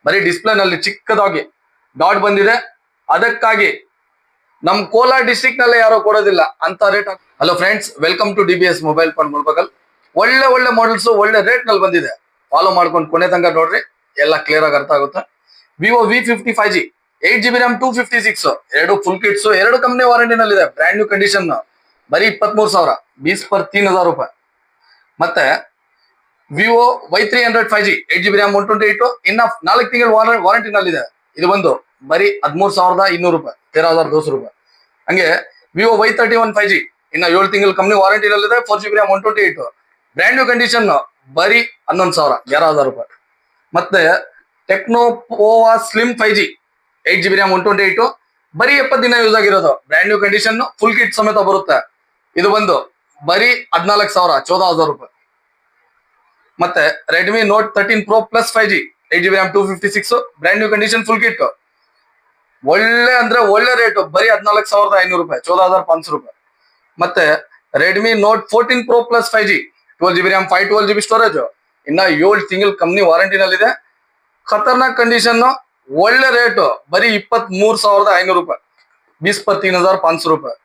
ಬರೀ ಡಿಸ್ಪ್ಲೇ ನಲ್ಲಿ ಚಿಕ್ಕದಾಗಿ ಡಾಟ್ ಬಂದಿದೆ. ಅದಕ್ಕಾಗಿ ನಮ್ ಕೋಲಾರ ಡಿಸ್ಟ್ರಿಕ್ಟ್ ನಲ್ಲೇ ಯಾರೋ ಕೊಡೋದಿಲ್ಲ ಅಂತ rate. Hello friends, welcome to DBS mobile phone Mulbagal. ಒಳ್ಳೆ ಮಾಡೆಲ್ಸ್ ಒಳ್ಳೆ ರೇಟ್ ನಲ್ಲಿ ಬಂದಿದೆ. ಫಾಲೋ ಮಾಡ್ಕೊಂಡು ಕೊನೆ ತನಕ ನೋಡ್ರಿ, ಎಲ್ಲ ಕ್ಲಿಯರ್ ಆಗಿ ಅರ್ಥ ಆಗುತ್ತೆ. Vivo V50 5G 8GB RAM 256 ಎರಡು ಫುಲ್ ಕಿಟ್ಸ್, ಎರಡು ಕಂಪ್ನಿ ವಾರಂಟಿ ನಲ್ಲಿ ಇದೆ. ಬ್ರ್ಯಾಂಡ್ ನ್ಯೂ ಕಂಡೀಷನ್, ಬರೀ 23,000 20 पर 3,000 ರೂಪಾಯಿ. ಮತ್ತೆ Vivo Y300 5G 8GB RAM 128 ಇನ್ನ 4 ತಿಂಗಳ ವಾರಂಟಿ ನಲ್ಲಿ ಇದೆ. ಇದು ಬಂದು ಬರೀ 13,200 ರೂಪಾಯಿ, 13,200 ರೂಪಾಯಿ. ಹಂಗೆ ವಿವೋ Y31 5G ಇನ್ನ 7 ತಿಂಗಳ ಕಂಪ್ನಿ ವಾರಂಟಿ ನಲ್ಲಿ ಇದೆ. 4GB RAM 128 brand new condition, ಬರೀ 11,000 11,000 ರೂಪಾಯಿ. ಮತ್ತೆ techno Pova slim 5G 8GB RAM 128 ಬರೀ 70 ದಿನ ಯೂಸ್ ಆಗಿರೋದು. Brand new condition, full kit ಸಮೇತ ಬರುತ್ತೆ. ಇದು ಬಂದು ಬರೀ 14,000 14,000 ರೂಪಾಯಿ. ಮತ್ತೆ Redmi note 13 Pro Plus 5G 8GB RAM 256 brand new condition, full kit, ಒಳ್ಳೆ ಅಂದ್ರೆ ಒಳ್ಳೆ ರೇಟ್, ಬರೀ 14,500 ರೂಪಾಯಿ 14,500 ರೂಪಾಯಿ. ಮತ್ತೆ Redmi note 14 Pro Plus 5G 12GB RAM 512GB storage ಇನ್ನ 7 ತಿಂಗಳ ಕಂಪ್ನಿ ವಾರಂಟಿ ನಲ್ಲಿ ಇದೆ. ಖತರ್ನಾಕ್ ಕಂಡೀಷನ್, ಒಳ್ಳೆ ರೇಟ್, ಬರೀ 23,500 ರೂಪಾಯಿ 20 पर 3,500 ರೂಪಾಯಿ.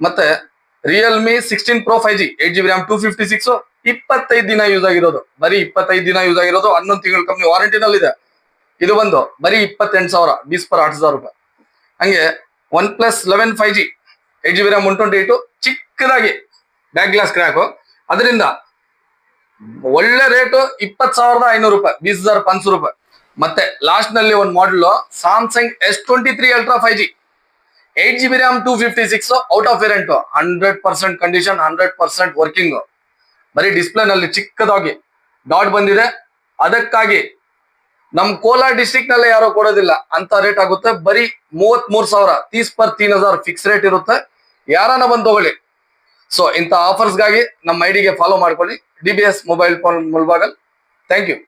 ಮತ್ತೆ Realme 16 Pro 5G 8GB RAM 256 25 ದಿನ ಯೂಸ್ ಆಗಿರೋದು. ಬರೀ 25 ದಿನ ಯೂಸ್ ಆಗಿರೋದು, 11 ತಿಂಗಳ ಕಂಪ್ನಿ ವಾರಂಟಿ ನಲ್ಲಿ ಇದೆ. ಇದು ಬಂದು ಬರೀ 28,000 20 पर 8,000 ರೂಪಾಯಿ. ಹಂಗೆ OnePlus 11 5G 8GB RAM 128 ಚಿಕ್ಕದಾಗಿ ಬ್ಯಾಕ್ ಗ್ಲಾಸ್ ಕ್ರ್ಯಾಕ್, ಅದರಿಂದ ಒಳ್ಳೆ ರೇಟ್ 20,500 ರೂಪಾಯಿ 20,500 ರೂಪಾಯಿ. ಮತ್ತೆ ಲಾಸ್ಟ್ ನಲ್ಲಿ ಒಂದು model Samsung S23 Ultra 5G 8GB RAM 256 out of variant, 100% condition, 100% working. ಬರೀ ಡಿಸ್ಪ್ಲೇ ನಲ್ಲಿ ಚಿಕ್ಕದಾಗಿ ಡಾಟ್ ಬಂದಿದೆ. ಅದಕ್ಕಾಗಿ ನಮ್ ಕೋಲಾರ ಡಿಸ್ಟ್ರಿಕ್ಟ್ ನಲ್ಲೇ ಯಾರೋ ಕೊಡೋದಿಲ್ಲ ಅಂತ ರೇಟ್ ಆಗುತ್ತೆ. ಬರೀ 33,000 30 पर 3,000 ಫಿಕ್ಸ್ ರೇಟ್ ಇರುತ್ತೆ. ಯಾರನ್ನ ಬಂದು ತಗೊಳ್ಳಿ. ಸೊ ಇಂಥ ಆಫರ್ಸ್ ಗಾಗಿ ನಮ್ಮ ಐಡಿಗೆ ಫಾಲೋ ಮಾಡ್ಕೊಳ್ಳಿ, DBS mobile phone Mulbagal. Thank you.